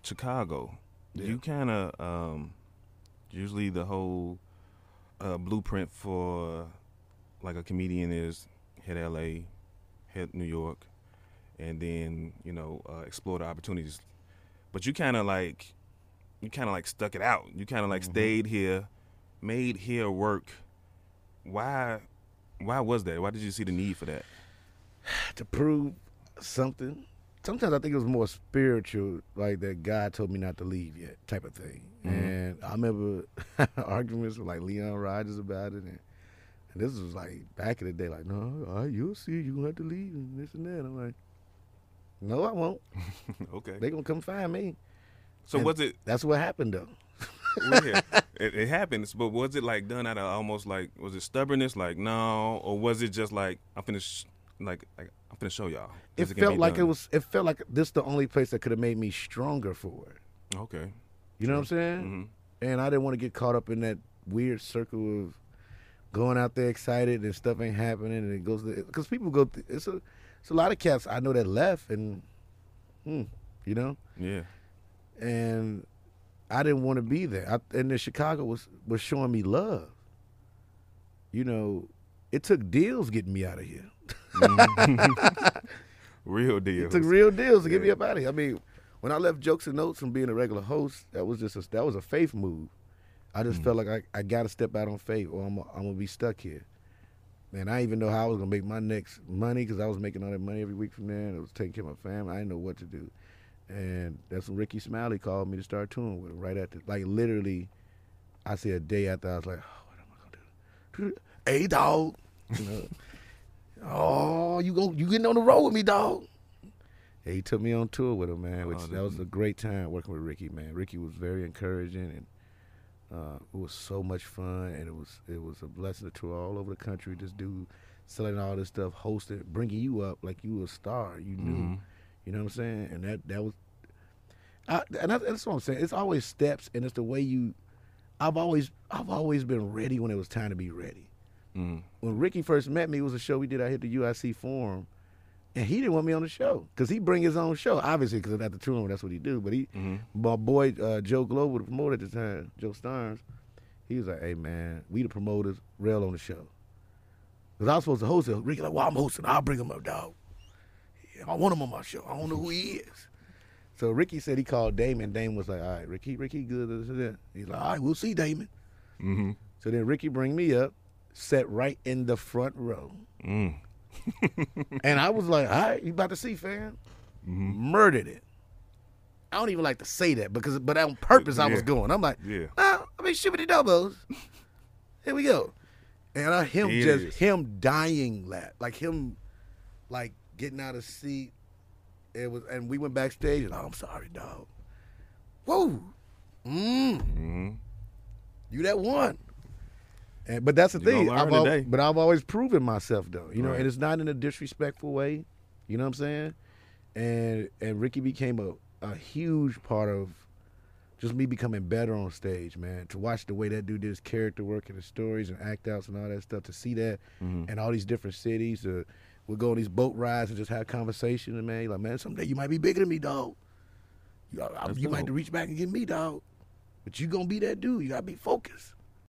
Chicago, you kind of usually the whole blueprint for like a comedian is hit L.A., hit New York, and then explore the opportunities. But you kind of like stuck it out. You kind of like stayed here, made here work. Why was that? Why did you see the need for that? To prove something. Sometimes I think it was more spiritual, like that God told me not to leave yet, type of thing. And I remember arguments with like Leon Rogers about it, and this was like back in the day, like, no, all right, you'll see, you're gonna have to leave and this and that. I'm like, no, I won't. Okay. They gonna come find me. So was it? That's what happened though. Yeah, it happens, but was it like done out of almost like, was it stubbornness, like no, or was it just like I'm finna show y'all? It felt like it felt like this the only place that could have made me stronger for it. Okay. You know what I'm saying? And I didn't want to get caught up in that weird circle of going out there excited and stuff ain't happening, and it goes because people go. It's a lot of cats I know that left, and Yeah. And I didn't want to be there. And then Chicago was showing me love. It took deals getting me out of here. Real deals. It took real deals to get me up out of here. I mean, when I left Jokes and Notes from being a regular host, that was a faith move. I just felt like I got to step out on faith, or I'm gonna be stuck here. And I didn't even know how I was gonna make my next money, because I was making all that money every week from there, and it was taking care of my family. I didn't know what to do. And that's when Rickey Smiley called me to start touring with him right after. Like, literally, I say a day after, I was like, oh, what am I going to do? Hey, dog. Oh, you getting on the road with me, dog. Yeah, he took me on tour with him, man. That was a great time working with Rickey, man. Rickey was very encouraging, and it was so much fun, and it was a blessing to tour all over the country. This dude selling all this stuff, hosting, bringing you up like you were a star. You knew. You know what I'm saying? And that was, that's what I'm saying. It's always steps, and it's the way you. I've always been ready when it was time to be ready. When Rickey first met me, it was a show we did. I hit the UIC Forum, and he didn't want me on the show because he bring his own show. Obviously, because at the touring, that's what he do. But my boy Joe Glover, the promoter at the time, Joe Starnes, he was like, "Hey man, we the promoters, Rel on the show." Because I was supposed to host it. Rickey like, "Well, I'm hosting. I'll bring him up, dog. I want him on my show. I don't know who he is." So Rickey said he called Damon. Damon was like, "All right, Rickey good." He's like, "All right, we'll see, Damon." So then Rickey bring me up, sat right in the front row. And I was like, all right, you about to see, fam. Murdered it. I don't even like to say that, but on purpose I was going. I'm like, shibbity doubles. Here we go. And him dying like him like getting out of seat. And we went backstage and I'm sorry, dog. Whoa. You that one. But that's the thing. But I've always proven myself though. And it's not in a disrespectful way. You know what I'm saying? And Rickey became a huge part of just me becoming better on stage, man. To watch the way that dude did his character work and his stories and act outs and all that stuff, to see that in all these different cities. We'll go on these boat rides and just have conversation, and man, you're like, man, someday you might be bigger than me, dog. You might have to reach back and get me, dog. But you gonna be that dude. You gotta be focused.